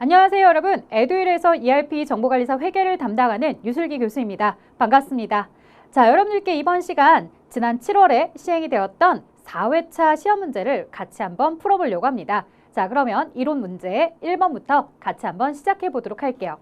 안녕하세요 여러분. 에듀윌에서 ERP 정보관리사 회계를 담당하는 유슬기 교수입니다. 반갑습니다. 자, 여러분들께 이번 시간 지난 7월에 시행이 되었던 4회차 시험 문제를 같이 한번 풀어보려고 합니다. 자, 그러면 이론 문제 1번부터 같이 한번 시작해 보도록 할게요.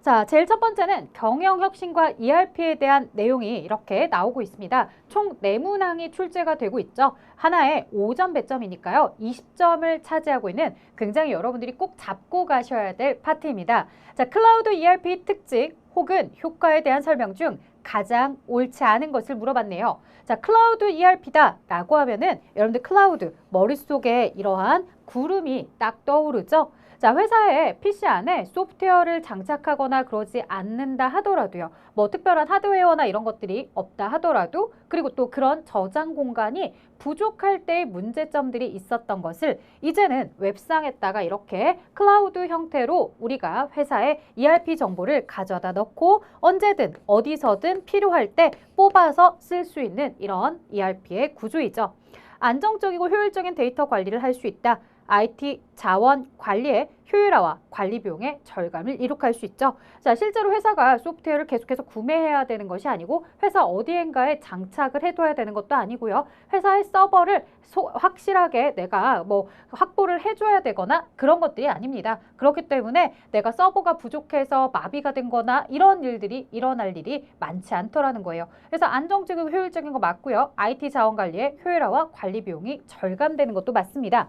자, 제일 첫 번째는 경영혁신과 ERP에 대한 내용이 이렇게 나오고 있습니다. 총 4문항이 출제가 되고 있죠. 하나에 5점 배점이니까요. 20점을 차지하고 있는 굉장히 여러분들이 꼭 잡고 가셔야 될 파트입니다. 자, 클라우드 ERP 특징 혹은 효과에 대한 설명 중 가장 옳지 않은 것을 물어봤네요. 자, 클라우드 ERP다 라고 하면은 여러분들 클라우드 머릿속에 이러한 구름이 딱 떠오르죠. 자, 회사의 PC 안에 소프트웨어를 장착하거나 그러지 않는다 하더라도요. 뭐 특별한 하드웨어나 이런 것들이 없다 하더라도 그리고 또 그런 저장 공간이 부족할 때의 문제점들이 있었던 것을 이제는 웹상에다가 이렇게 클라우드 형태로 우리가 회사의 ERP 정보를 가져다 넣고 언제든 어디서든 필요할 때 뽑아서 쓸 수 있는 이런 ERP의 구조이죠. 안정적이고 효율적인 데이터 관리를 할 수 있다. IT 자원 관리의 효율화와 관리 비용의 절감을 이룩할 수 있죠. 자, 실제로 회사가 소프트웨어를 계속해서 구매해야 되는 것이 아니고 회사 어디엔가에 장착을 해둬야 되는 것도 아니고요. 회사의 서버를 확실하게 내가 뭐 확보를 해줘야 되거나 그런 것들이 아닙니다. 그렇기 때문에 내가 서버가 부족해서 마비가 된 거나 이런 일들이 일어날 일이 많지 않더라는 거예요. 그래서 안정적이고 효율적인 거 맞고요. IT 자원 관리의 효율화와 관리 비용이 절감되는 것도 맞습니다.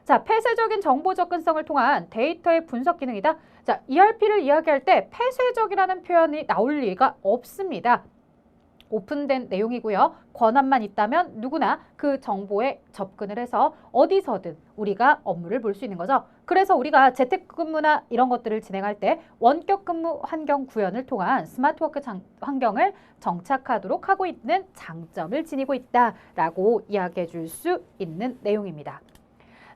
자, 폐쇄적인 정보 접근성을 통한 데이터의 분석 기능이다. 자, ERP를 이야기할 때 폐쇄적이라는 표현이 나올 리가 없습니다. 오픈된 내용이고요. 권한만 있다면 누구나 그 정보에 접근을 해서 어디서든 우리가 업무를 볼 수 있는 거죠. 그래서 우리가 재택근무나 이런 것들을 진행할 때 원격 근무 환경 구현을 통한 스마트워크 환경을 정착하도록 하고 있는 장점을 지니고 있다라고 이야기해 줄 수 있는 내용입니다.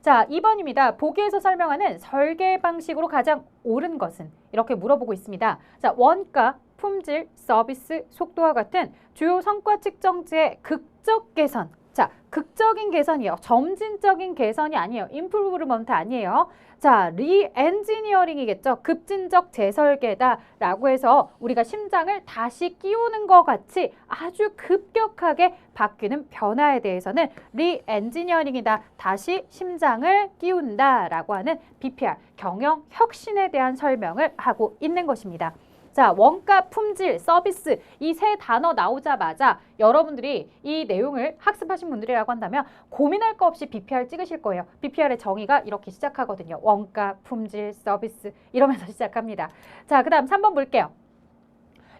자, 2번입니다. 보기에서 설명하는 설계 방식으로 가장 옳은 것은? 이렇게 물어보고 있습니다. 자, 원가, 품질, 서비스, 속도와 같은 주요 성과 측정지의 극적 개선. 자, 극적인 개선이요. 점진적인 개선이 아니에요. 임프루브먼트 아니에요. 자, 리엔지니어링이겠죠. 급진적 재설계다라고 해서 우리가 심장을 다시 끼우는 것 같이 아주 급격하게 바뀌는 변화에 대해서는 리엔지니어링이다. 다시 심장을 끼운다라고 하는 BPR, 경영 혁신에 대한 설명을 하고 있는 것입니다. 자, 원가, 품질, 서비스 이 세 단어 나오자마자 여러분들이 이 내용을 학습하신 분들이라고 한다면 고민할 거 없이 BPR 찍으실 거예요. BPR의 정의가 이렇게 시작하거든요. 원가, 품질, 서비스 이러면서 시작합니다. 자, 그 다음 3번 볼게요.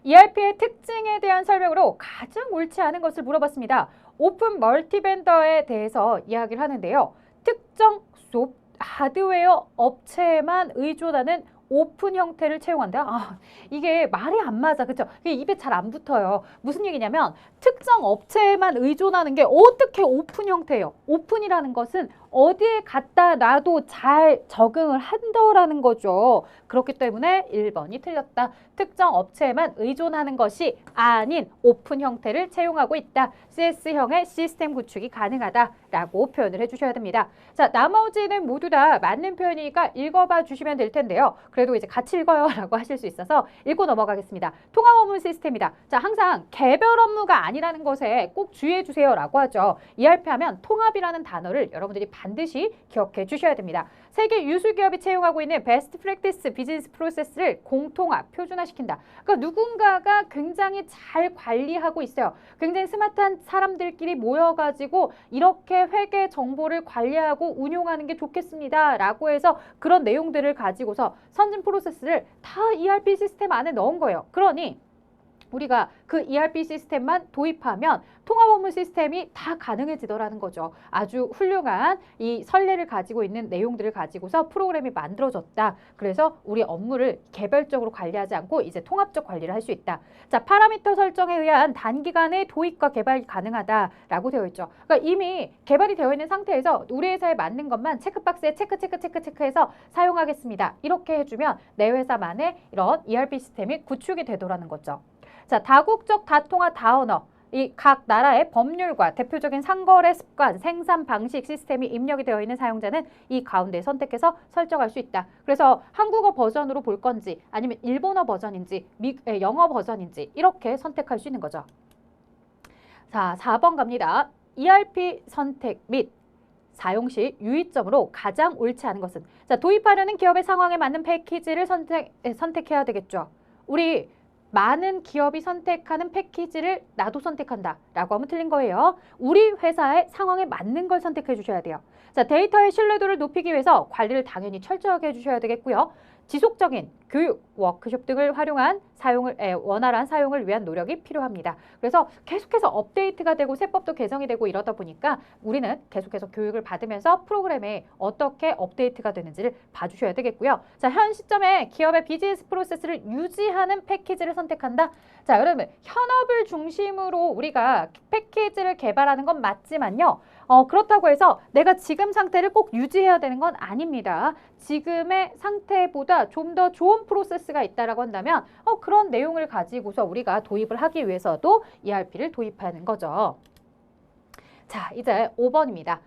ERP의 특징에 대한 설명으로 가장 옳지 않은 것을 물어봤습니다. 오픈 멀티벤더에 대해서 이야기를 하는데요. 특정 하드웨어 업체에만 의존하는 오픈 형태를 채용한다. 아, 이게 말이 안 맞아. 그쵸? 이게 입에 잘 안 붙어요. 무슨 얘기냐면 특정 업체에만 의존하는 게 어떻게 오픈 형태예요? 오픈이라는 것은 어디에 갖다 놔도 잘 적응을 한다라는 거죠. 그렇기 때문에 1번이 틀렸다. 특정 업체에만 의존하는 것이 아닌 오픈 형태를 채용하고 있다. CS형의 시스템 구축이 가능하다라고 표현을 해주셔야 됩니다. 자, 나머지는 모두 다 맞는 표현이니까 읽어봐 주시면 될 텐데요. 그래도 이제 같이 읽어요 라고 하실 수 있어서 읽고 넘어가겠습니다. 통합 업무 시스템이다. 자, 항상 개별 업무가 아니라는 것에 꼭 주의해 주세요 라고 하죠. ERP 하면 통합이라는 단어를 여러분들이 반드시 기억해 주셔야 됩니다. 세계 유수 기업이 채용하고 있는 베스트 프랙티스 비즈니스 프로세스를 공통화, 표준화시킨다. 그러니까 누군가가 굉장히 잘 관리하고 있어요. 굉장히 스마트한 사람들끼리 모여가지고 이렇게 회계 정보를 관리하고 운용하는 게 좋겠습니다. 라고 해서 그런 내용들을 가지고서 선진 프로세스를 다 ERP 시스템 안에 넣은 거예요. 그러니 우리가 그 ERP 시스템만 도입하면 통합 업무 시스템이 다 가능해지더라는 거죠. 아주 훌륭한 이 선례를 가지고 있는 내용들을 가지고서 프로그램이 만들어졌다. 그래서 우리 업무를 개별적으로 관리하지 않고 이제 통합적 관리를 할 수 있다. 자, 파라미터 설정에 의한 단기간의 도입과 개발이 가능하다라고 되어 있죠. 그러니까 이미 개발이 되어 있는 상태에서 우리 회사에 맞는 것만 체크박스에 체크해서 사용하겠습니다. 이렇게 해주면 내 회사만의 이런 ERP 시스템이 구축이 되더라는 거죠. 자, 다국적, 다통화, 다언어. 이 각 나라의 법률과 대표적인 상거래 습관, 생산 방식 시스템이 입력이 되어 있는 사용자는 이 가운데 선택해서 설정할 수 있다. 그래서 한국어 버전으로 볼 건지 아니면 일본어 버전인지 영어 버전인지 이렇게 선택할 수 있는 거죠. 자, 4번 갑니다. ERP 선택 및 사용 시 유의점으로 가장 옳지 않은 것은? 자, 도입하려는 기업의 상황에 맞는 패키지를 선택해야 되겠죠. 우리 많은 기업이 선택하는 패키지를 나도 선택한다 라고 하면 틀린 거예요. 우리 회사의 상황에 맞는 걸 선택해 주셔야 돼요. 자, 데이터의 신뢰도를 높이기 위해서 관리를 당연히 철저하게 해주셔야 되겠고요. 지속적인 교육, 워크숍 등을 활용한 원활한 사용을 위한 노력이 필요합니다. 그래서 계속해서 업데이트가 되고 세법도 개정이 되고 이러다 보니까 우리는 계속해서 교육을 받으면서 프로그램에 어떻게 업데이트가 되는지를 봐주셔야 되겠고요. 자, 현 시점에 기업의 비즈니스 프로세스를 유지하는 패키지를 선택한다. 자, 여러분, 현업을 중심으로 우리가 패키지를 개발하는 건 맞지만요. 그렇다고 해서 내가 지금 상태를 꼭 유지해야 되는 건 아닙니다. 지금의 상태보다 좀 더 좋은 프로세스가 있다라고 한다면 그런 내용을 가지고서 우리가 도입을 하기 위해서도 ERP를 도입하는 거죠. 자, 이제 5번입니다.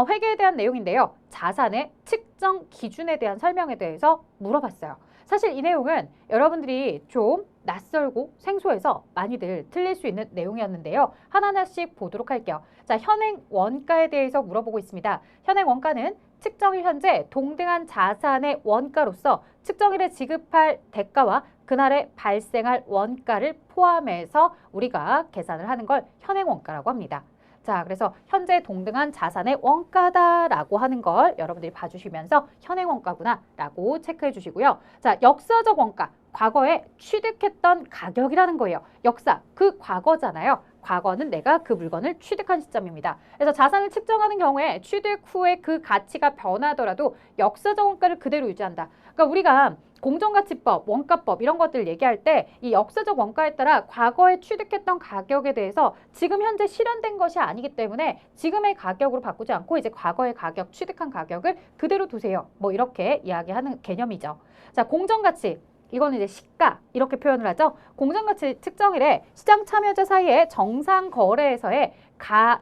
회계에 대한 내용인데요. 자산의 측정 기준에 대한 설명에 대해서 물어봤어요. 사실 이 내용은 여러분들이 좀 낯설고 생소해서 많이들 틀릴 수 있는 내용이었는데요. 하나하나씩 보도록 할게요. 자, 현행 원가에 대해서 물어보고 있습니다. 현행 원가는 측정일 현재 동등한 자산의 원가로서 측정일에 지급할 대가와 그날에 발생할 원가를 포함해서 우리가 계산을 하는 걸 현행 원가라고 합니다. 자, 그래서 현재 동등한 자산의 원가다라고 하는 걸 여러분들이 봐주시면서 현행 원가구나라고 체크해 주시고요. 자, 역사적 원가, 과거에 취득했던 가격이라는 거예요. 역사, 그 과거잖아요. 과거는 내가 그 물건을 취득한 시점입니다. 그래서 자산을 측정하는 경우에 취득 후에 그 가치가 변하더라도 역사적 원가를 그대로 유지한다. 그러니까 우리가 공정가치법, 원가법 이런 것들 얘기할 때 이 역사적 원가에 따라 과거에 취득했던 가격에 대해서 지금 현재 실현된 것이 아니기 때문에 지금의 가격으로 바꾸지 않고 이제 과거의 가격, 취득한 가격을 그대로 두세요. 뭐 이렇게 이야기하는 개념이죠. 자, 공정가치. 이거는 이제 시가 이렇게 표현을 하죠. 공정가치 측정일에 시장 참여자 사이에 정상 거래에서의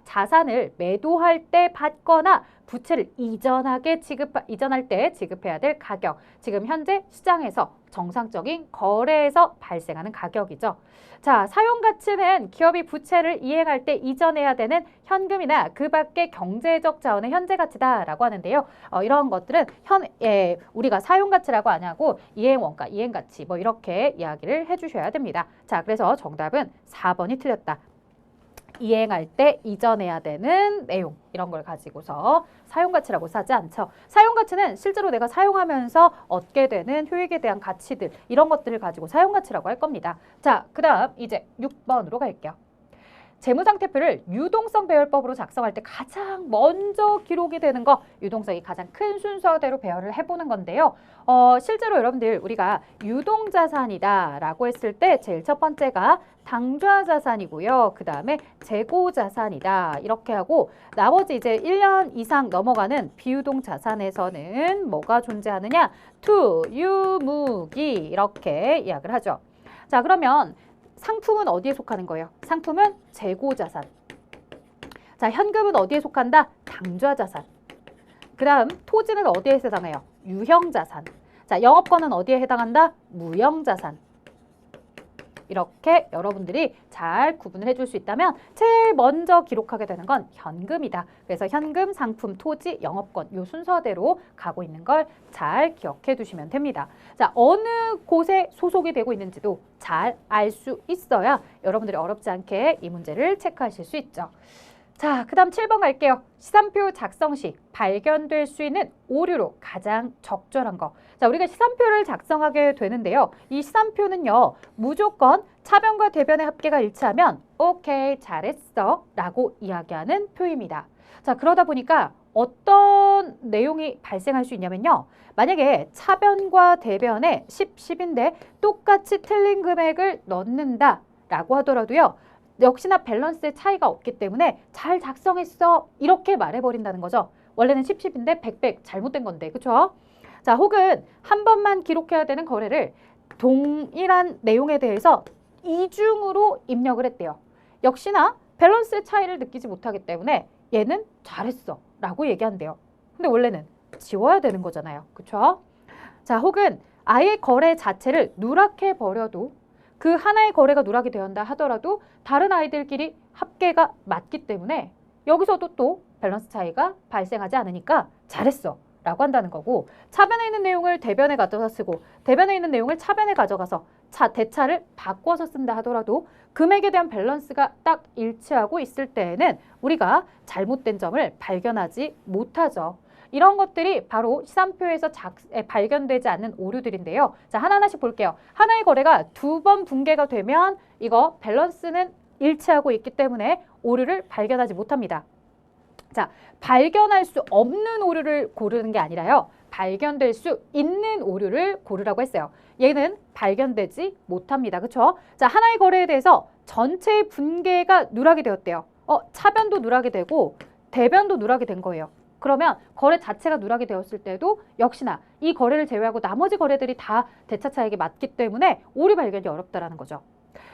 자산을 매도할 때 받거나 부채를 이전할 때 지급해야 될 가격. 지금 현재 시장에서 정상적인 거래에서 발생하는 가격이죠. 자, 사용가치는 기업이 부채를 이행할 때 이전해야 되는 현금이나 그 밖의 경제적 자원의 현재 가치다라고 하는데요. 이런 것들은 우리가 사용가치라고 안 하고 이행원가, 이행가치 뭐 이렇게 이야기를 해주셔야 됩니다. 자, 그래서 정답은 4번이 틀렸다. 이행할 때 이전해야 되는 내용 이런 걸 가지고서 사용가치라고 쓰지 않죠. 사용가치는 실제로 내가 사용하면서 얻게 되는 효익에 대한 가치들 이런 것들을 가지고 사용가치라고 할 겁니다. 자, 그 다음 이제 6번으로 갈게요. 재무상태표를 유동성 배열법으로 작성할 때 가장 먼저 기록이 되는 거 유동성이 가장 큰 순서대로 배열을 해보는 건데요. 실제로 여러분들 우리가 유동자산이다 라고 했을 때 제일 첫 번째가 당좌자산이고요. 그 다음에 재고자산이다 이렇게 하고 나머지 이제 1년 이상 넘어가는 비유동자산에서는 뭐가 존재하느냐? 투, 유, 무기 이렇게 이야기를 하죠. 자, 그러면 상품은 어디에 속하는 거예요? 상품은 재고자산. 자, 현금은 어디에 속한다? 당좌자산. 그 다음 토지는 어디에 해당해요? 유형자산. 자, 영업권은 어디에 해당한다? 무형자산. 이렇게 여러분들이 잘 구분을 해줄 수 있다면 제일 먼저 기록하게 되는 건 현금이다. 그래서 현금, 상품, 토지, 영업권 이 순서대로 가고 있는 걸 잘 기억해 두시면 됩니다. 자, 어느 곳에 소속이 되고 있는지도 잘 알 수 있어야 여러분들이 어렵지 않게 이 문제를 체크하실 수 있죠. 자, 그 다음 7번 갈게요. 시산표 작성 시 발견될 수 있는 오류로 가장 적절한 거. 자, 우리가 시산표를 작성하게 되는데요. 이 시산표는요, 무조건 차변과 대변의 합계가 일치하면 오케이, 잘했어 라고 이야기하는 표입니다. 자, 그러다 보니까 어떤 내용이 발생할 수 있냐면요. 만약에 차변과 대변에 10, 10인데 똑같이 틀린 금액을 넣는다 라고 하더라도요. 역시나 밸런스의 차이가 없기 때문에 잘 작성했어 이렇게 말해버린다는 거죠. 원래는 10, 10인데 100, 100 잘못된 건데 그쵸? 자, 혹은 한 번만 기록해야 되는 거래를 동일한 내용에 대해서 이중으로 입력을 했대요. 역시나 밸런스의 차이를 느끼지 못하기 때문에 얘는 잘했어 라고 얘기한대요. 근데 원래는 지워야 되는 거잖아요. 그쵸? 자, 혹은 아예 거래 자체를 누락해 버려도 그 하나의 거래가 누락이 되었다 하더라도 다른 아이들끼리 합계가 맞기 때문에 여기서도 또 밸런스 차이가 발생하지 않으니까 잘했어 라고 한다는 거고, 차변에 있는 내용을 대변에 가져다 쓰고 대변에 있는 내용을 차변에 가져가서 대차를 바꿔서 쓴다 하더라도 금액에 대한 밸런스가 딱 일치하고 있을 때에는 우리가 잘못된 점을 발견하지 못하죠. 이런 것들이 바로 시산표에서 발견되지 않는 오류들인데요. 자, 하나하나씩 볼게요. 하나의 거래가 2번 붕괴가 되면 이거 밸런스는 일치하고 있기 때문에 오류를 발견하지 못합니다. 자, 발견할 수 없는 오류를 고르는 게 아니라요. 발견될 수 있는 오류를 고르라고 했어요. 얘는 발견되지 못합니다. 그렇죠? 자, 하나의 거래에 대해서 전체의 분계가 누락이 되었대요. 차변도 누락이 되고 대변도 누락이 된 거예요. 그러면 거래 자체가 누락이 되었을 때도 역시나 이 거래를 제외하고 나머지 거래들이 다 대차 차익에 맞기 때문에 오류 발견이 어렵다라는 거죠.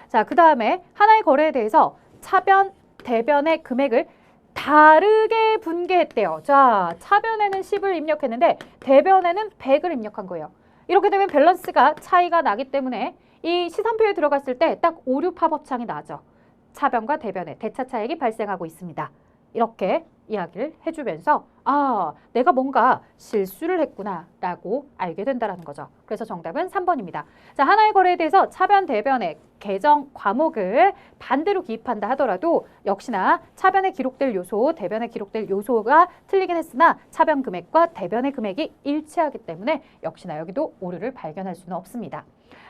자, 그 다음에 하나의 거래에 대해서 차변, 대변의 금액을 다르게 분계했대요. 자, 차변에는 10을 입력했는데 대변에는 100을 입력한 거예요. 이렇게 되면 밸런스가 차이가 나기 때문에 이 시산표에 들어갔을 때 딱 오류 팝업창이 나죠. 차변과 대변에 대차 차익이 발생하고 있습니다. 이렇게 이야기를 해주면서 내가 뭔가 실수를 했구나 라고 알게 된다는 거죠. 그래서 정답은 3번입니다. 자, 하나의 거래에 대해서 차변, 대변의 계정 과목을 반대로 기입한다 하더라도 역시나 차변에 기록될 요소, 대변에 기록될 요소가 틀리긴 했으나 차변 금액과 대변의 금액이 일치하기 때문에 역시나 여기도 오류를 발견할 수는 없습니다.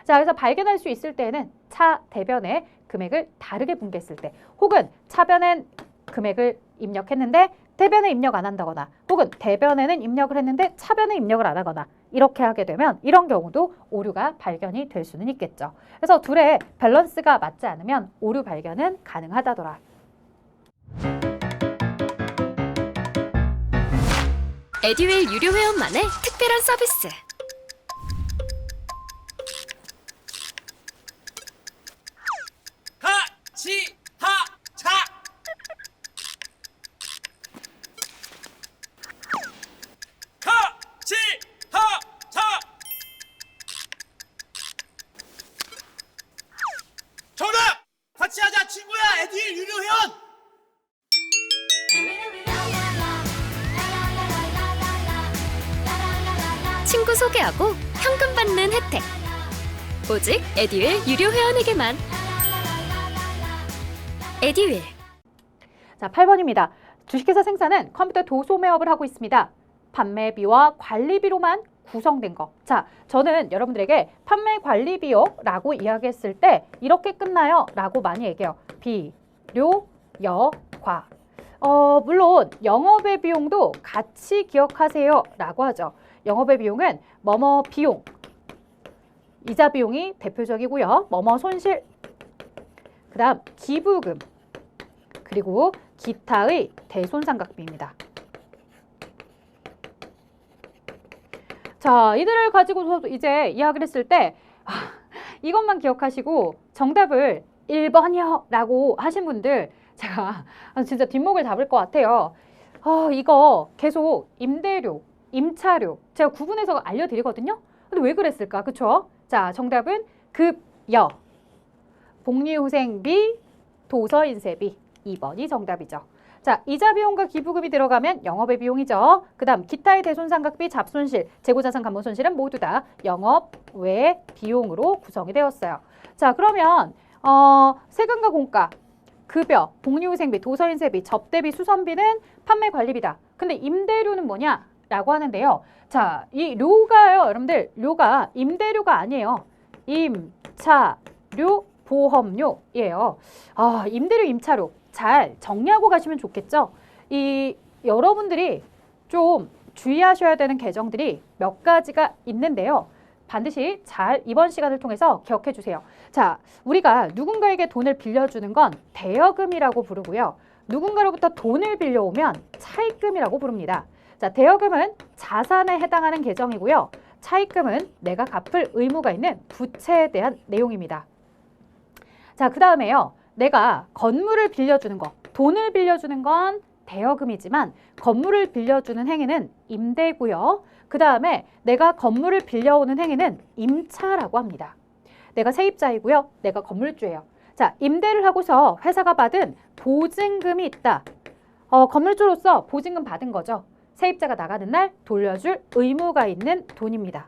자, 그래서 발견할 수 있을 때는 차, 대변의 금액을 다르게 분개했을 때, 혹은 차변엔 금액을 입력했는데 대변에 입력 안 한다거나, 혹은 대변에는 입력을 했는데 차변에 입력을 안 하거나, 이렇게 하게 되면 이런 경우도 오류가 발견이 될 수는 있겠죠. 그래서 둘의 밸런스가 맞지 않으면 오류 발견은 가능하다더라. 에듀윌 유료 회원만의 특별한 서비스. 하치하차 하치하차 정답! 같이 하자 친구야. 에듀윌 유료 회원. 친구 소개하고 현금 받는 혜택. 오직 에듀윌 유료 회원에게만. 에듀윌. 자, 8번입니다. 주식회사 생산은 컴퓨터 도소매업을 하고 있습니다. 판매비와 관리비로만 구성된 거. 자, 저는 여러분들에게 판매 관리비요라고 이야기했을 때 이렇게 끝나요 라고 많이 얘기해요. 비, 료, 여, 과. 물론 영업의 비용도 같이 기억하세요 라고 하죠. 영업의 비용은 뭐뭐 비용, 이자 비용이 대표적이고요. 뭐뭐 손실, 그 다음 기부금, 그리고 기타의 대손상각비입니다. 자, 이들을 가지고서 이제 이야기를 했을 때 이것만 기억하시고 정답을 1번이요 라고 하신 분들 제가 진짜 뒷목을 잡을 것 같아요. 이거 계속 임대료, 임차료 제가 구분해서 알려드리거든요. 근데 왜 그랬을까? 그쵸? 자, 정답은 급여, 복리후생비, 도서인쇄비 2번이 정답이죠. 자, 이자 비용과 기부금이 들어가면 영업의 비용이죠. 그 다음 기타의 대손상각비, 잡손실, 재고자산 감모손실은 모두 다 영업 외 비용으로 구성이 되었어요. 자, 그러면 세금과 공가, 급여, 복리후생비, 도서인쇄비, 접대비, 수선비는 판매관리비다. 근데 임대료는 뭐냐? 라고 하는데요. 자, 이 료가요. 여러분들 료가 임대료가 아니에요. 임차료, 보험료예요. 임대료, 임차료 잘 정리하고 가시면 좋겠죠. 여러분들이 좀 주의하셔야 되는 계정들이 몇 가지가 있는데요. 반드시 잘 이번 시간을 통해서 기억해 주세요. 자, 우리가 누군가에게 돈을 빌려주는 건 대여금이라고 부르고요. 누군가로부터 돈을 빌려오면 차입금이라고 부릅니다. 자, 대여금은 자산에 해당하는 계정이고요. 차입금은 내가 갚을 의무가 있는 부채에 대한 내용입니다. 자, 그 다음에요. 내가 건물을 빌려주는 거, 돈을 빌려주는 건 대여금이지만 건물을 빌려주는 행위는 임대고요. 그 다음에 내가 건물을 빌려오는 행위는 임차라고 합니다. 내가 세입자이고요. 내가 건물주예요. 자, 임대를 하고서 회사가 받은 보증금이 있다. 건물주로서 보증금 받은 거죠. 세입자가 나가는 날 돌려줄 의무가 있는 돈입니다.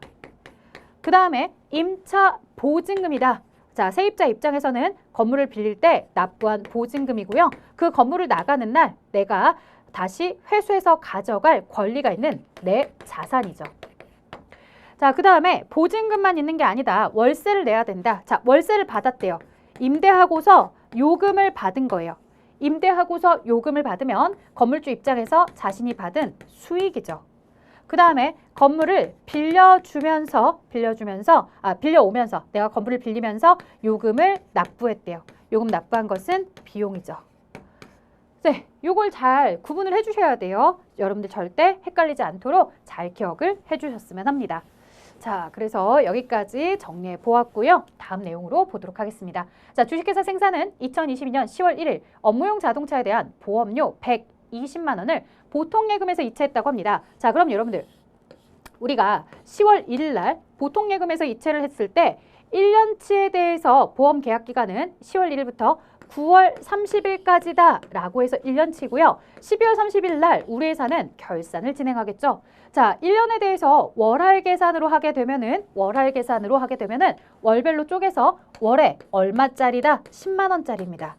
그 다음에 임차 보증금이다. 자, 세입자 입장에서는 건물을 빌릴 때 납부한 보증금이고요. 그 건물을 나가는 날 내가 다시 회수해서 가져갈 권리가 있는 내 자산이죠. 자, 그 다음에 보증금만 있는 게 아니다. 월세를 내야 된다. 자, 월세를 받았대요. 임대하고서 요금을 받은 거예요. 임대하고서 요금을 받으면 건물주 입장에서 자신이 받은 수익이죠. 그 다음에 건물을 빌려오면서 내가 건물을 빌리면서 요금을 납부했대요. 요금 납부한 것은 비용이죠. 네, 요걸 잘 구분을 해주셔야 돼요. 여러분들 절대 헷갈리지 않도록 잘 기억을 해주셨으면 합니다. 자, 그래서 여기까지 정리해 보았고요. 다음 내용으로 보도록 하겠습니다. 자, 주식회사 생산은 2022년 10월 1일 업무용 자동차에 대한 보험료 120만 원을 보통예금에서 이체했다고 합니다. 자, 그럼 여러분들 우리가 10월 1일 날 보통예금에서 이체를 했을 때 1년치에 대해서 보험 계약 기간은 10월 1일부터 9월 30일까지다 라고 해서 1년치고요. 12월 30일 날 우리 회사는 결산을 진행하겠죠. 자, 1년에 대해서 월할 계산으로 하게 되면은 월별로 쪼개서 월에 얼마짜리다? 10만 원짜리입니다.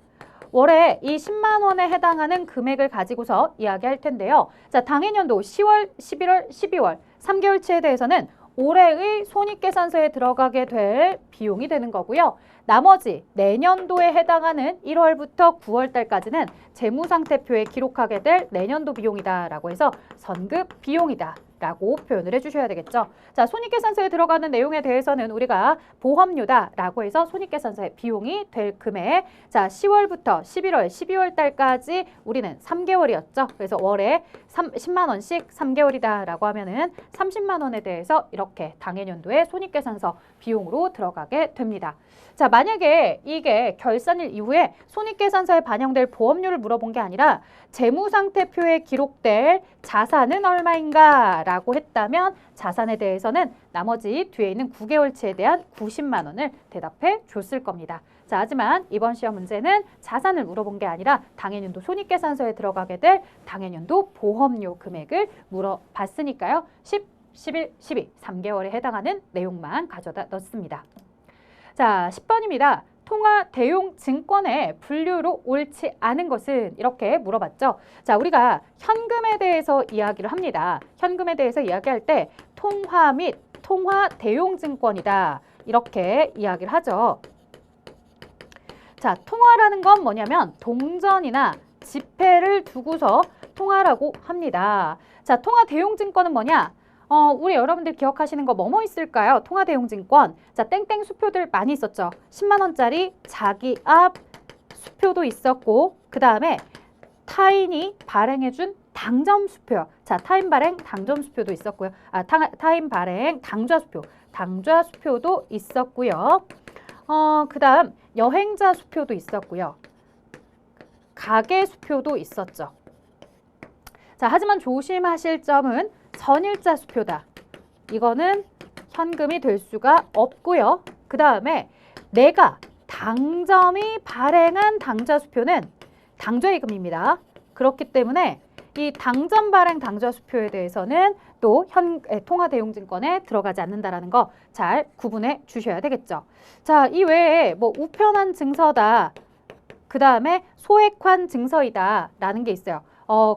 월에 이 10만 원에 해당하는 금액을 가지고서 이야기할 텐데요. 자, 당해년도 10월, 11월, 12월 3개월치에 대해서는 올해의 손익계산서에 들어가게 될 비용이 되는 거고요. 나머지 내년도에 해당하는 1월부터 9월 달까지는 재무상태표에 기록하게 될 내년도 비용이다라고 해서 선급 비용이다 라고 표현을 해주셔야 되겠죠. 자, 손익계산서에 들어가는 내용에 대해서는 우리가 보험료다라고 해서 손익계산서에 비용이 될 금액, 자, 10월부터 11월, 12월 달까지 우리는 3개월이었죠. 그래서 월에 10만 원씩 3개월이다라고 하면은 30만 원에 대해서 이렇게 당해년도에 손익계산서 비용으로 들어가게 됩니다. 자, 만약에 이게 결산일 이후에 손익계산서에 반영될 보험료를 물어본 게 아니라 재무상태표에 기록될 자산은 얼마인가 라고 했다면 자산에 대해서는 나머지 뒤에 있는 9개월치에 대한 90만 원을 대답해 줬을 겁니다. 자, 하지만 이번 시험 문제는 자산을 물어본 게 아니라 당해년도 손익계산서에 들어가게 될 당해년도 보험료 금액을 물어봤으니까요. 10, 11, 12, 3개월에 해당하는 내용만 가져다 넣습니다. 자, 10번입니다. 통화 대용 증권의 분류로 옳지 않은 것은 이렇게 물어봤죠. 자, 우리가 현금에 대해서 이야기를 합니다. 현금에 대해서 이야기할 때 통화 및 통화 대용 증권이다. 이렇게 이야기를 하죠. 자, 통화라는 건 뭐냐면 동전이나 지폐를 두고서 통화라고 합니다. 자, 통화 대용 증권은 뭐냐? 우리 여러분들 기억하시는 거 뭐뭐 있을까요? 통화 대용 증권. 자, 땡땡 수표들 많이 있었죠. 10만 원짜리 자기 앞 수표도 있었고, 그 다음에 타인이 발행해준 당점 수표. 자, 타인 발행 당점 수표도 있었고요. 타인 발행 당좌 수표. 당좌 수표도 있었고요. 그 다음 여행자 수표도 있었고요. 가계 수표도 있었죠. 자, 하지만 조심하실 점은 선일자 수표다. 이거는 현금이 될 수가 없고요. 그 다음에 내가 당점이 발행한 당좌 수표는 당좌예금입니다. 그렇기 때문에 이 당점 발행 당좌 수표에 대해서는 또 통화 대용증권에 들어가지 않는다라는 거 잘 구분해 주셔야 되겠죠. 자, 이 외에 뭐 우편한 증서다. 그 다음에 소액환 증서이다 라는 게 있어요.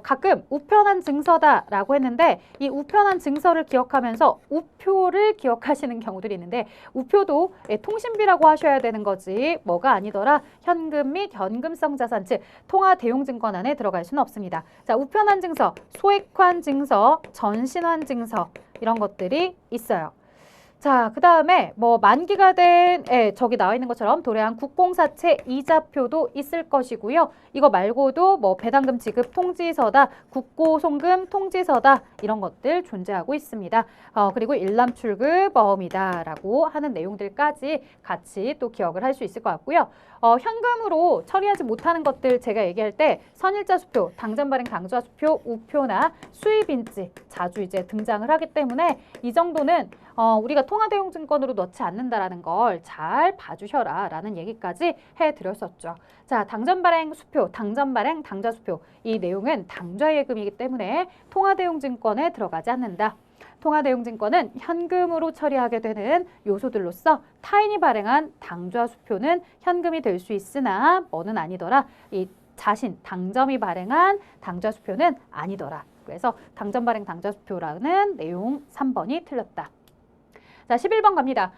가끔 우편한 증서다라고 했는데 이 우편한 증서를 기억하면서 우표를 기억하시는 경우들이 있는데 우표도 통신비라고 하셔야 되는 거지 뭐가 아니더라. 현금 및 현금성 자산, 즉 통화 대용증권 안에 들어갈 수는 없습니다. 자, 우편한 증서, 소액환 증서, 전신환 증서 이런 것들이 있어요. 자, 그 다음에 뭐 만기가 된 저기 나와 있는 것처럼 도래한 국공사채 이자표도 있을 것이고요. 이거 말고도 뭐 배당금 지급 통지서다, 국고송금 통지서다 이런 것들 존재하고 있습니다. 그리고 일람출급어음이다 라고 하는 내용들까지 같이 또 기억을 할 수 있을 것 같고요. 현금으로 처리하지 못하는 것들 제가 얘기할 때 선일자 수표, 당전 발행 당좌 수표, 우표나 수입인지 자주 이제 등장을 하기 때문에 이 정도는 우리가 통화대용증권으로 넣지 않는다라는 걸 잘 봐주셔라 라는 얘기까지 해드렸었죠. 자, 당전 발행 수표, 당전 발행 당좌 수표 이 내용은 당좌예금이기 때문에 통화대용증권에 들어가지 않는다. 통화대용증권은 현금으로 처리하게 되는 요소들로서 타인이 발행한 당좌 수표는 현금이 될 수 있으나 뭐는 아니더라. 이 자신, 당점이 발행한 당좌 수표는 아니더라. 그래서 당점 발행 당좌 수표라는 내용 3번이 틀렸다. 자, 11번 갑니다.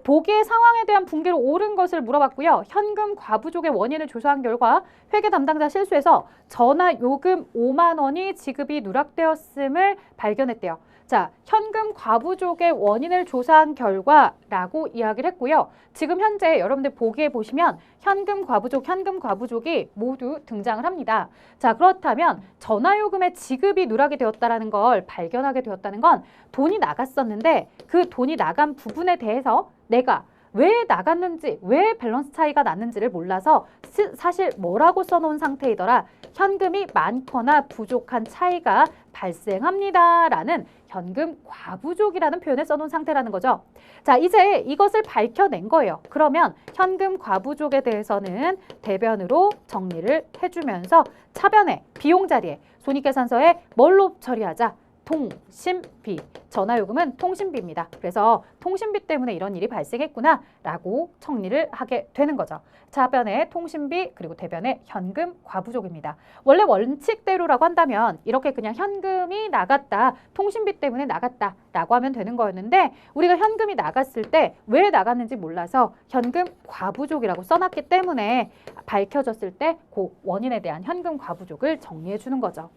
보기의 상황에 대한 붕괴로 옳은 것을 물어봤고요. 현금 과부족의 원인을 조사한 결과 회계 담당자 실수에서 전화 요금 5만 원이 지급이 누락되었음을 발견했대요. 자, 현금 과부족의 원인을 조사한 결과라고 이야기를 했고요. 지금 현재 여러분들 보기에 보시면 현금 과부족이 모두 등장을 합니다. 자, 그렇다면 전화요금의 지급이 누락이 되었다는 걸 발견하게 되었다는 건 돈이 나갔었는데 그 돈이 나간 부분에 대해서 내가 왜 나갔는지, 왜 밸런스 차이가 났는지를 몰라서 사실 뭐라고 써놓은 상태이더라. 현금이 많거나 부족한 차이가 발생합니다. 라는 현금 과부족이라는 표현을 써놓은 상태라는 거죠. 자, 이제 이것을 밝혀낸 거예요. 그러면 현금 과부족에 대해서는 대변으로 정리를 해주면서 차변에 비용 자리에 손익계산서에 뭘로 처리하자? 통신비, 전화요금은 통신비입니다. 그래서 통신비 때문에 이런 일이 발생했구나 라고 정리를 하게 되는 거죠. 차변에 통신비 그리고 대변에 현금 과부족입니다. 원래 원칙대로라고 한다면 이렇게 그냥 현금이 나갔다, 통신비 때문에 나갔다 라고 하면 되는 거였는데 우리가 현금이 나갔을 때 왜 나갔는지 몰라서 현금 과부족이라고 써놨기 때문에 밝혀졌을 때 그 원인에 대한 현금 과부족을 정리해 주는 거죠.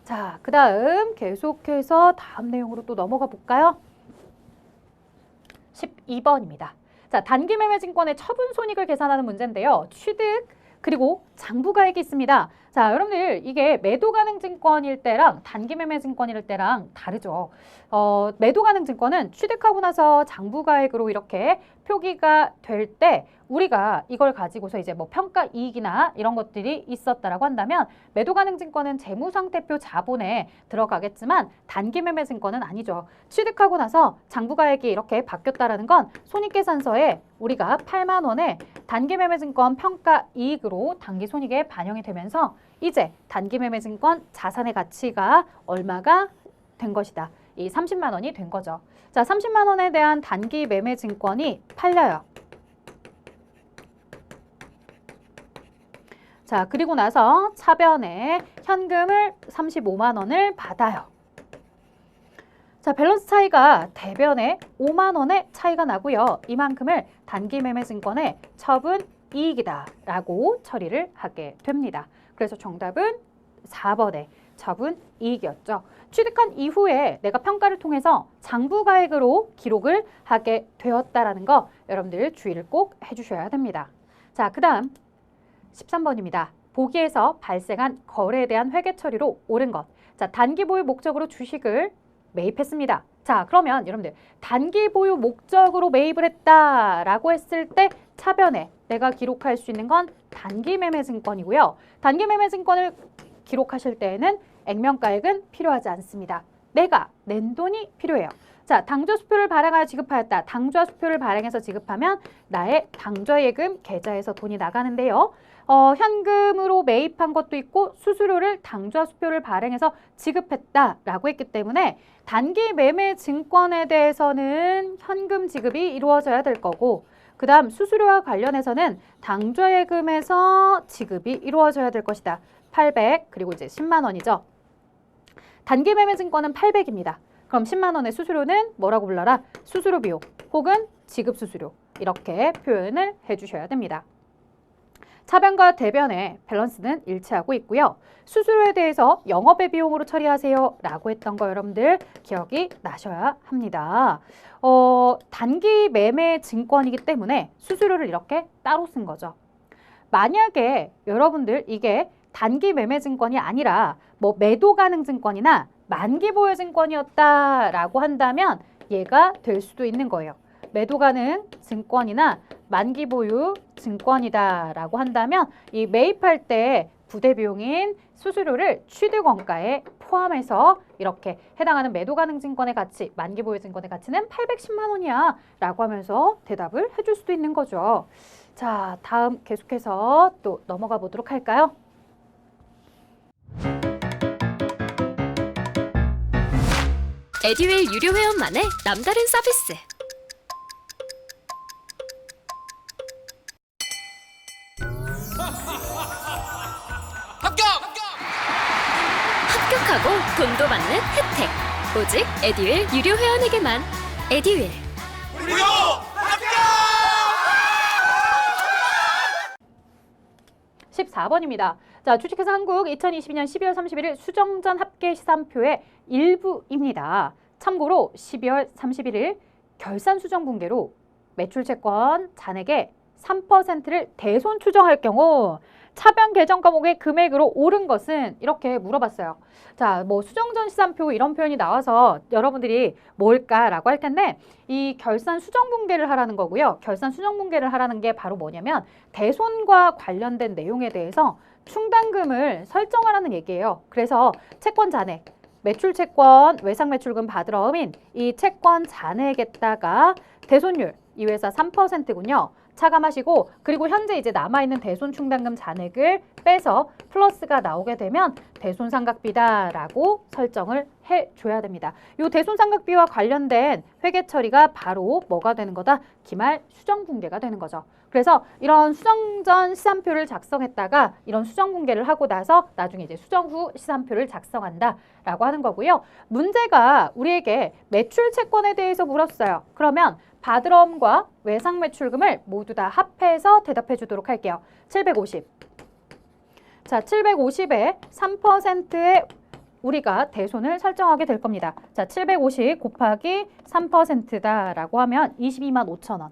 자, 그 다음 계속해서 다음 내용으로 또 넘어가 볼까요? 12번입니다. 자, 단기매매증권의 처분 손익을 계산하는 문제인데요. 취득 그리고 장부가액이 있습니다. 자, 여러분들 이게 매도가능증권일 때랑 단기매매증권일 때랑 다르죠. 매도가능증권은 취득하고 나서 장부가액으로 이렇게 표기가 될 때 우리가 이걸 가지고서 이제 뭐 평가 이익이나 이런 것들이 있었다라고 한다면 매도가능증권은 재무상태표 자본에 들어가겠지만 단기매매증권은 아니죠. 취득하고 나서 장부가액이 이렇게 바뀌었다라는 건 손익계산서에 우리가 8만 원에 단기매매증권 평가 이익으로 당기손익에 반영이 되면서 이제 단기매매증권 자산의 가치가 얼마가 된 것이다. 이 30만 원이 된 거죠. 자, 30만 원에 대한 단기매매증권이 팔려요. 자, 그리고 나서 차변에 현금을 35만 원을 받아요. 자, 밸런스 차이가 대변에 5만 원의 차이가 나고요. 이만큼을 단기매매증권의 처분 이익이다 라고 처리를 하게 됩니다. 그래서 정답은 4번의 처분 이익이었죠. 취득한 이후에 내가 평가를 통해서 장부가액으로 기록을 하게 되었다라는 거 여러분들 주의를 꼭 해주셔야 됩니다. 자, 그 다음 13번입니다. 보기에서 발생한 거래에 대한 회계 처리로 옳은 것. 자, 단기 보유 목적으로 주식을 매입했습니다. 자, 그러면 여러분들 단기 보유 목적으로 매입을 했다라고 했을 때 차변에 내가 기록할 수 있는 건 단기매매증권이고요. 단기매매증권을 기록하실 때에는 액면가액은 필요하지 않습니다. 내가 낸 돈이 필요해요. 자, 당좌수표를 발행하여 지급하였다. 당좌수표를 발행해서 지급하면 나의 당좌예금 계좌에서 돈이 나가는데요. 현금으로 매입한 것도 있고 수수료를 당좌수표를 발행해서 지급했다라고 했기 때문에 단기 매매 증권에 대해서는 현금 지급이 이루어져야 될 거고 그 다음 수수료와 관련해서는 당좌예금에서 지급이 이루어져야 될 것이다. 800 그리고 이제 10만 원이죠. 단기 매매 증권은 800입니다. 그럼 10만 원의 수수료는 뭐라고 불러라? 수수료 비용 혹은 지급 수수료 이렇게 표현을 해주셔야 됩니다. 차변과 대변의 밸런스는 일치하고 있고요. 수수료에 대해서 영업의 비용으로 처리하세요 라고 했던 거 여러분들 기억이 나셔야 합니다. 단기 매매 증권이기 때문에 수수료를 이렇게 따로 쓴 거죠. 만약에 여러분들 이게 단기 매매 증권이 아니라 뭐 매도 가능 증권이나 만기 보유 증권이었다라고 한다면 얘가 될 수도 있는 거예요. 매도 가능 증권이나 만기 보유 증권이다라고 한다면 이 매입할 때 부대 비용인 수수료를 취득원가에 포함해서 이렇게 해당하는 매도 가능 증권의 가치, 만기 보유 증권의 가치는 810만 원이야 라고 하면서 대답을 해줄 수도 있는 거죠. 자, 다음 계속해서 또 넘어가 보도록 할까요? 에듀윌 유료 회원만의 남다른 서비스. 합격하고 돈도 받는 혜택. 오직 에듀윌 유료 회원에게만. 에듀윌. 무료 합격! 14번입니다. 자, 주식회사 한국 2022년 12월 31일 수정전 합계 시산표의 일부입니다. 참고로 12월 31일 결산 수정 붕괴로 매출 채권 잔액의 3%를 대손 추정할 경우 차변 계정 과목의 금액으로 오른 것은 이렇게 물어봤어요. 자, 뭐 수정전 시산표 이런 표현이 나와서 여러분들이 뭘까라고 할 텐데 이 결산 수정 붕괴를 하라는 거고요. 결산 수정 붕괴를 하라는 게 바로 뭐냐면 대손과 관련된 내용에 대해서 충당금을 설정하라는 얘기예요. 그래서 채권 잔액, 매출 채권, 외상 매출금 받으러 인 이 채권 잔액에다가 대손율, 이 회사 3%군요. 차감하시고 그리고 현재 이제 남아있는 대손 충당금 잔액을 빼서 플러스가 나오게 되면 대손 상각비다라고 설정을 해줘야 됩니다. 이 대손 상각비와 관련된 회계 처리가 바로 뭐가 되는 거다? 기말 수정 붕괴가 되는 거죠. 그래서 이런 수정전 시산표를 작성했다가 이런 수정 붕괴를 하고 나서 나중에 이제 수정 후 시산표를 작성한다라고 하는 거고요. 문제가 우리에게 매출 채권에 대해서 물었어요. 그러면 받으러옴과 외상 매출금을 모두 다 합해서 대답해 주도록 할게요. 750. 자, 750에 3%의 우리가 대손을 설정하게 될 겁니다. 자, 750 곱하기 3%다라고 하면 22만 5천 원.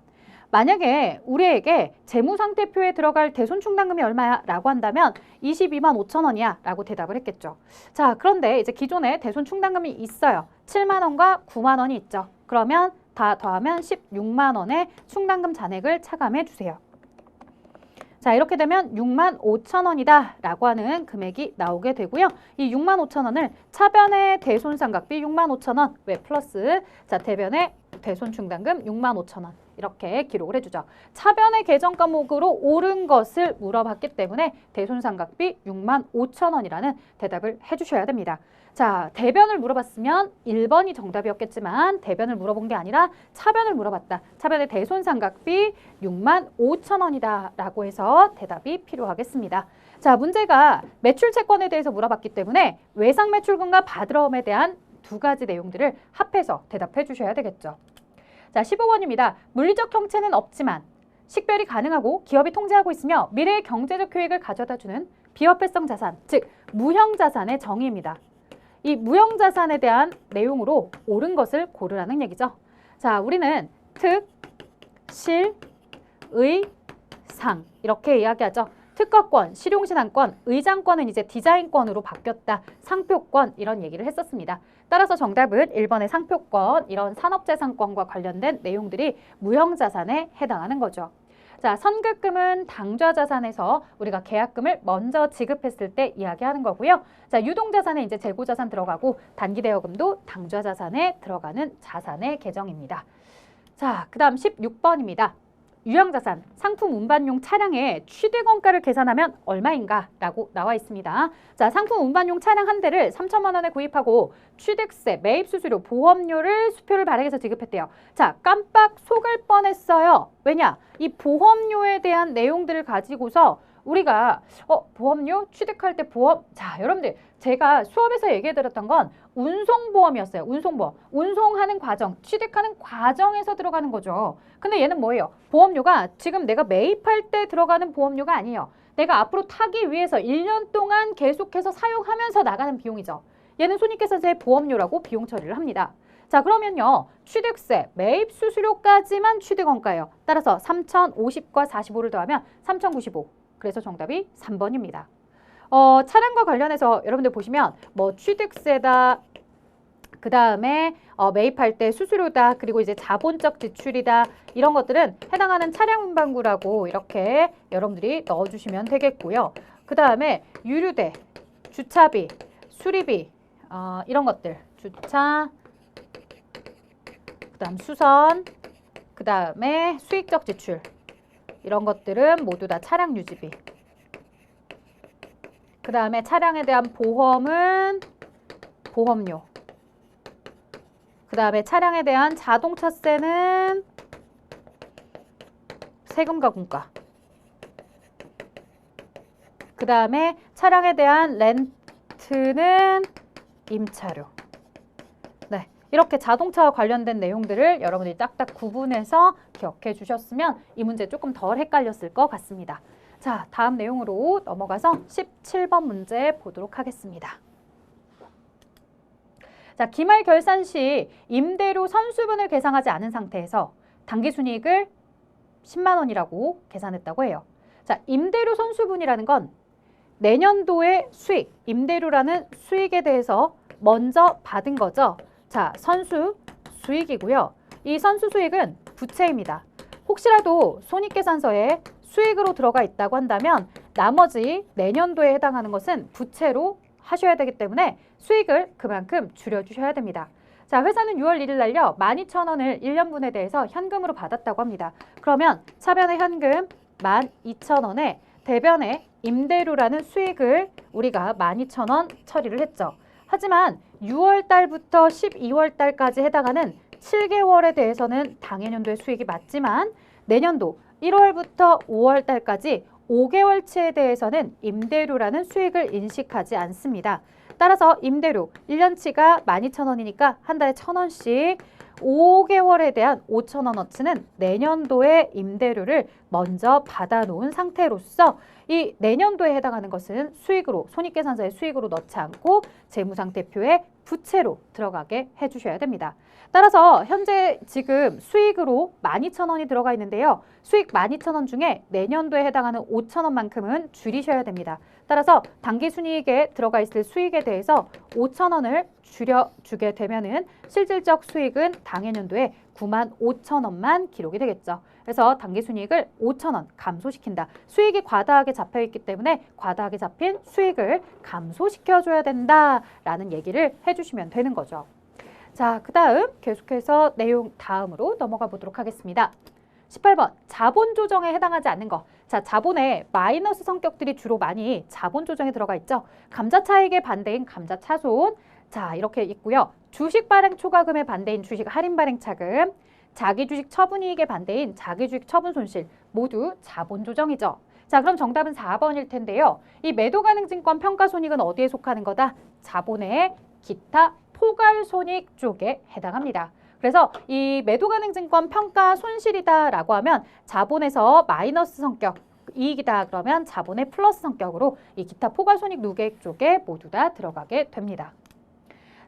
만약에 우리에게 재무상태표에 들어갈 대손 충당금이 얼마야? 라고 한다면 22만 5천 원이야 라고 대답을 했겠죠. 자, 그런데 이제 기존에 대손 충당금이 있어요. 7만 원과 9만 원이 있죠. 그러면 다 더하면 16만 원의 충당금 잔액을 차감해 주세요. 자, 이렇게 되면 6만 5천 원이다 라고 하는 금액이 나오게 되고요. 이 6만 5천 원을 차변의 대손상각비 6만 5천 원, 왜 플러스, 자, 대변의 대손 충당금 6만 5천 원 이렇게 기록을 해주죠. 차변의 계정 과목으로 옳은 것을 물어봤기 때문에 대손상각비 6만 5천 원이라는 대답을 해주셔야 됩니다. 자, 대변을 물어봤으면 1번이 정답이었겠지만 대변을 물어본 게 아니라 차변을 물어봤다. 차변의 대손상각비 6만 5천 원이다 라고 해서 대답이 필요하겠습니다. 자, 문제가 매출 채권에 대해서 물어봤기 때문에 외상 매출금과 받으러옴에 대한 두 가지 내용들을 합해서 대답해 주셔야 되겠죠. 자, 15번입니다. 물리적 형체는 없지만 식별이 가능하고 기업이 통제하고 있으며 미래의 경제적 효익을 가져다주는 비화폐성 자산, 즉 무형자산의 정의입니다. 이 무형자산에 대한 내용으로 옳은 것을 고르라는 얘기죠. 자, 우리는 특, 실, 의, 상 이렇게 이야기하죠. 특허권, 실용신안권, 의장권은 이제 디자인권으로 바뀌었다. 상표권 이런 얘기를 했었습니다. 따라서 정답은 1번의 상표권, 이런 산업재산권과 관련된 내용들이 무형자산에 해당하는 거죠. 자, 선급금은 당좌자산에서 우리가 계약금을 먼저 지급했을 때 이야기하는 거고요. 자, 유동자산에 이제 재고자산 들어가고 단기대여금도 당좌자산에 들어가는 자산의 계정입니다. 자, 그 다음 16번입니다. 유형자산, 상품 운반용 차량의 취득원가를 계산하면 얼마인가? 라고 나와 있습니다. 자, 상품 운반용 차량 한 대를 3천만 원에 구입하고 취득세, 매입수수료, 보험료를 수표를 발행해서 지급했대요. 자, 깜빡 속을 뻔했어요. 왜냐? 이 보험료에 대한 내용들을 가지고서 우리가 보험료 취득할 때 보험, 자, 여러분들 제가 수업에서 얘기해드렸던 건 운송보험이었어요. 운송보험. 운송하는 과정, 취득하는 과정에서 들어가는 거죠. 근데 얘는 뭐예요? 보험료가 지금 내가 매입할 때 들어가는 보험료가 아니에요. 내가 앞으로 타기 위해서 1년 동안 계속해서 사용하면서 나가는 비용이죠. 얘는 손익계산서의 보험료라고 비용 처리를 합니다. 자, 그러면요. 취득세, 매입 수수료까지만 취득원가예요. 따라서 3,050과 45를 더하면 3,095. 그래서 정답이 3번입니다. 차량과 관련해서 여러분들 보시면 뭐 취득세다, 그 다음에 매입할 때 수수료다, 그리고 이제 자본적 지출이다, 이런 것들은 해당하는 차량 문방구라고 이렇게 여러분들이 넣어주시면 되겠고요. 그 다음에 유류대, 주차비, 수리비, 이런 것들, 주차, 그 다음 수선, 그 다음에 수익적 지출, 이런 것들은 모두 다 차량 유지비. 그 다음에 차량에 대한 보험은 보험료. 그 다음에 차량에 대한 자동차세는 세금과 공과. 그 다음에 차량에 대한 렌트는 임차료. 네, 이렇게 자동차와 관련된 내용들을 여러분들이 딱딱 구분해서 기억해 주셨으면 이 문제 조금 덜 헷갈렸을 것 같습니다. 자, 다음 내용으로 넘어가서 17번 문제 보도록 하겠습니다. 자, 기말 결산 시 임대료 선수분을 계상하지 않은 상태에서 당기순이익을 10만 원이라고 계산했다고 해요. 자, 임대료 선수분이라는 건 내년도의 수익, 임대료라는 수익에 대해서 먼저 받은 거죠. 자, 선수 수익이고요. 이 선수 수익은 부채입니다. 혹시라도 손익계산서에 수익으로 들어가 있다고 한다면 나머지 내년도에 해당하는 것은 부채로 하셔야 되기 때문에 수익을 그만큼 줄여주셔야 됩니다. 자, 회사는 6월 1일 날요 12,000원을 1년분에 대해서 현금으로 받았다고 합니다. 그러면 차변의 현금 12,000원에 대변의 임대료라는 수익을 우리가 12,000원 처리를 했죠. 하지만 6월 달부터 12월 달까지 해당하는 7개월에 대해서는 당해년도의 수익이 맞지만 내년도 1월부터 5월 달까지 5개월치에 대해서는 임대료라는 수익을 인식하지 않습니다. 따라서 임대료 1년치가 12,000원이니까 한 달에 1,000원씩 5개월에 대한 5,000원어치는 내년도의 임대료를 먼저 받아놓은 상태로서 이 내년도에 해당하는 것은 수익으로, 손익계산서에 수익으로 넣지 않고 재무상태표에 부채로 들어가게 해주셔야 됩니다. 따라서 현재 지금 수익으로 12,000원이 들어가 있는데요. 수익 12,000원 중에 내년도에 해당하는 5,000원만큼은 줄이셔야 됩니다. 따라서 당기순이익에 들어가 있을 수익에 대해서 5,000원을 줄여주게 되면은 실질적 수익은 당해년도에 95,000원만 기록이 되겠죠. 그래서 당기순이익을 5,000원 감소시킨다. 수익이 과다하게 잡혀있기 때문에 과다하게 잡힌 수익을 감소시켜줘야 된다라는 얘기를 해주시면 되는 거죠. 자, 그 다음 계속해서 내용 다음으로 넘어가 보도록 하겠습니다. 18번 자본 조정에 해당하지 않는 것. 자, 자본에 마이너스 성격들이 주로 많이 자본 조정에 들어가 있죠. 감자 차익의 반대인 감자 차손. 자, 이렇게 있고요. 주식 발행 초과금의 반대인 주식 할인 발행 차금, 자기 주식 처분 이익의 반대인 자기 주식 처분 손실 모두 자본 조정이죠. 자, 그럼 정답은 4번일 텐데요. 이 매도 가능 증권 평가 손익은 어디에 속하는 거다? 자본의 기타 포괄 손익 쪽에 해당합니다. 그래서 이 매도 가능 증권 평가 손실이다라고 하면 자본에서 마이너스 성격, 이익이다 그러면 자본의 플러스 성격으로 이 기타 포괄 손익 누계액 쪽에 모두 다 들어가게 됩니다.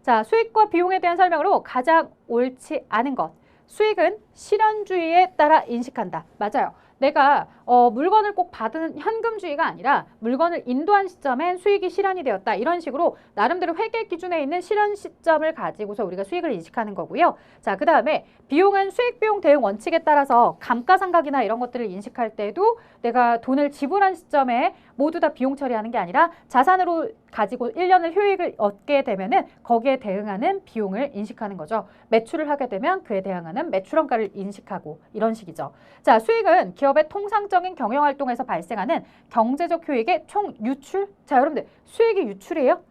자, 수익과 비용에 대한 설명으로 가장 옳지 않은 것. 수익은 실현주의에 따라 인식한다. 맞아요. 내가 물건을 꼭 받은 현금주의가 아니라 물건을 인도한 시점엔 수익이 실현이 되었다. 이런 식으로 나름대로 회계 기준에 있는 실현 시점을 가지고서 우리가 수익을 인식하는 거고요. 자, 그 다음에 비용은 수익 비용 대응 원칙에 따라서 감가상각이나 이런 것들을 인식할 때도 내가 돈을 지불한 시점에 모두 다 비용 처리하는 게 아니라 자산으로 가지고 1년을 효익을 얻게 되면은 거기에 대응하는 비용을 인식하는 거죠. 매출을 하게 되면 그에 대응하는 매출원가를 인식하고 이런 식이죠. 자, 수익은 기업의 통상적인 경영활동에서 발생하는 경제적 효익의 총 유출. 자, 여러분들 수익이 유출이에요?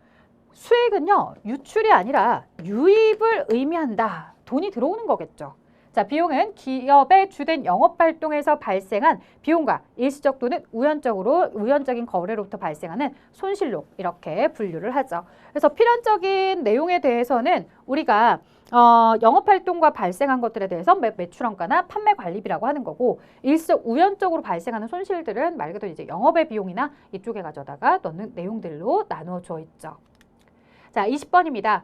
수익은요, 유출이 아니라 유입을 의미한다. 돈이 들어오는 거겠죠. 자, 비용은 기업의 주된 영업활동에서 발생한 비용과 일시적 또는 우연적인 거래로부터 발생하는 손실로 이렇게 분류를 하죠. 그래서 필연적인 내용에 대해서는 우리가 영업활동과 발생한 것들에 대해서 매출원가나 판매관리비라고 하는 거고, 일시적 우연적으로 발생하는 손실들은 말 그대로 이제 영업의 비용이나 이쪽에 가져다가 넣는 내용들로 나누어져 있죠. 자, 20번입니다.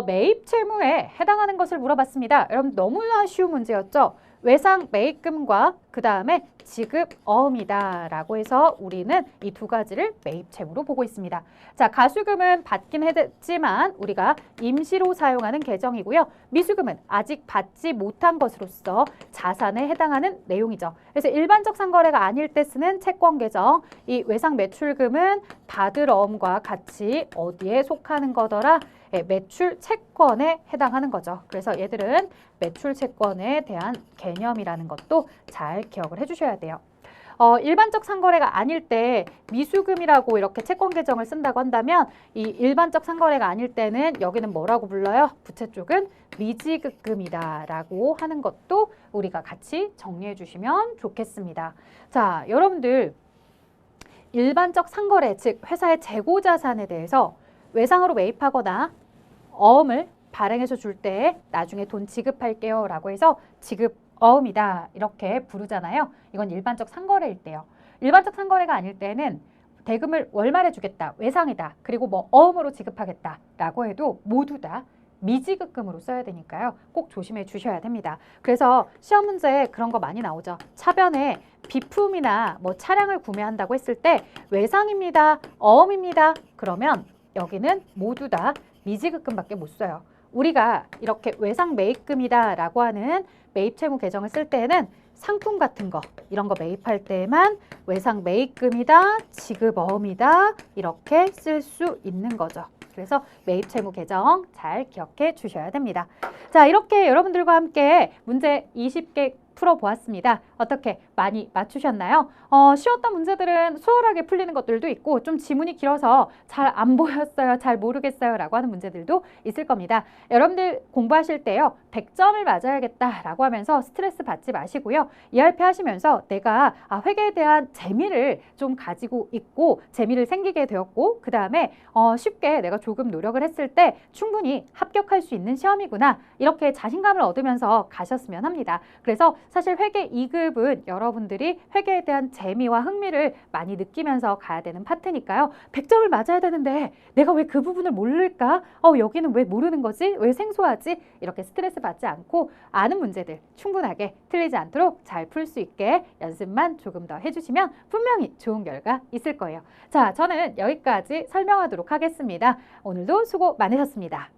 매입 채무에 해당하는 것을 물어봤습니다. 여러분 너무나 쉬운 문제였죠. 외상 매입금과 그 다음에 지급 어음이다 라고 해서 우리는 이 두 가지를 매입 채무로 보고 있습니다. 자, 가수금은 받긴 했지만 우리가 임시로 사용하는 계정이고요. 미수금은 아직 받지 못한 것으로서 자산에 해당하는 내용이죠. 그래서 일반적 상거래가 아닐 때 쓰는 채권 계정, 이 외상 매출금은 받을 어음과 같이 어디에 속하는 거더라? 매출 채권에 해당하는 거죠. 그래서 얘들은 매출 채권에 대한 개념이라는 것도 잘 기억을 해주셔야 돼요. 일반적 상거래가 아닐 때 미수금이라고 이렇게 채권 계정을 쓴다고 한다면 이 일반적 상거래가 아닐 때는 여기는 뭐라고 불러요? 부채 쪽은 미지급금이다 라고 하는 것도 우리가 같이 정리해 주시면 좋겠습니다. 자, 여러분들 일반적 상거래, 즉 회사의 재고자산에 대해서 외상으로 매입하거나 어음을 발행해서 줄 때 나중에 돈 지급할게요 라고 해서 지급 어음이다 이렇게 부르잖아요. 이건 일반적 상거래일 때요. 일반적 상거래가 아닐 때는 대금을 월말에 주겠다, 외상이다, 그리고 뭐 어음으로 지급하겠다 라고 해도 모두 다 미지급금으로 써야 되니까요. 꼭 조심해 주셔야 됩니다. 그래서 시험 문제에 그런 거 많이 나오죠. 차변에 비품이나 뭐 차량을 구매한다고 했을 때 외상입니다, 어음입니다. 그러면 여기는 모두 다 미지급금밖에 못 써요. 우리가 이렇게 외상 매입금이다 라고 하는 매입채무 계정을 쓸 때에는 상품 같은 거 이런 거 매입할 때만 외상 매입금이다, 지급어음이다 이렇게 쓸 수 있는 거죠. 그래서 매입채무 계정 잘 기억해 주셔야 됩니다. 자, 이렇게 여러분들과 함께 문제 20개 풀어보았습니다. 어떻게 많이 맞추셨나요? 쉬웠던 문제들은 수월하게 풀리는 것들도 있고 좀 지문이 길어서 잘 안 보였어요, 잘 모르겠어요 라고 하는 문제들도 있을 겁니다. 여러분들 공부하실 때요 100점을 맞아야겠다 라고 하면서 스트레스 받지 마시고요. ERP 하시면서 내가 회계에 대한 재미를 좀 가지고 있고 재미를 생기게 되었고 그 다음에 쉽게 내가 조금 노력을 했을 때 충분히 합격할 수 있는 시험이구나 이렇게 자신감을 얻으면서 가셨으면 합니다. 그래서 사실 회계 2급은 여러분들이 회계에 대한 재미와 흥미를 많이 느끼면서 가야 되는 파트니까요. 100점을 맞아야 되는데 내가 왜 그 부분을 모를까? 여기는 왜 모르는 거지? 왜 생소하지? 이렇게 스트레스 받지 않고 아는 문제들 충분하게 틀리지 않도록 잘 풀 수 있게 연습만 조금 더 해주시면 분명히 좋은 결과 있을 거예요. 자, 저는 여기까지 설명하도록 하겠습니다. 오늘도 수고 많으셨습니다.